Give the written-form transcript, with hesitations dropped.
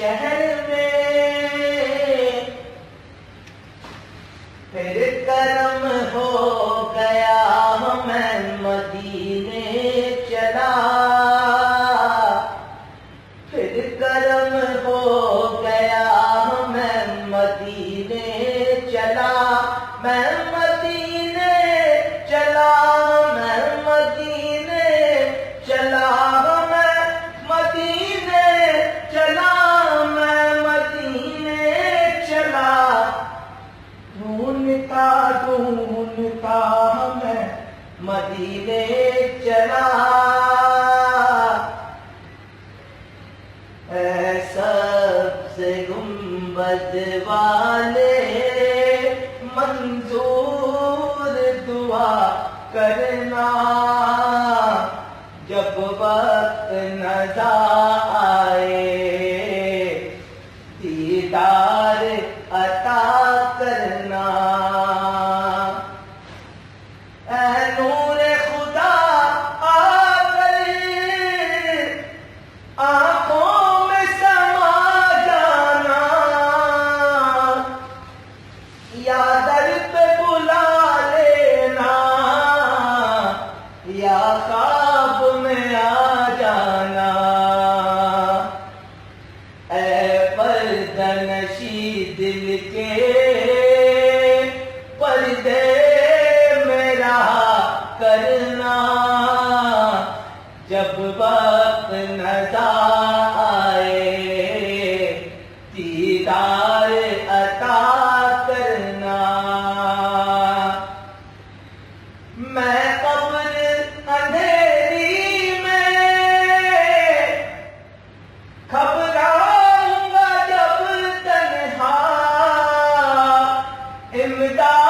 شہر میں پھر کرم ہو گیا میں مدینے چلا، پھر کرم ہو گیا میں مدینے چلا، میں مدینے چلا، میں مدینے چلا، میں مدینے چلا، میں مدینے چلا، ڈھونڈتا ڈھونڈتا میں مدینے چلا، اے سبز گنبد والے منظور دعا کرنا، جب وقت نظر آئے دیدار عطا کرنا، اے نور خدا آ کر آنکھوں میں سما جانا، یا در پہ بلا لینا، یا خواب میں آ جانا، اے پردہ نشی دل کے پردے میں رہا کرنا، جب وقت نظر آئے دیدار عطا کرنا، میں قبر اندھیری میں گھبراؤں گا جب تنہا، امداد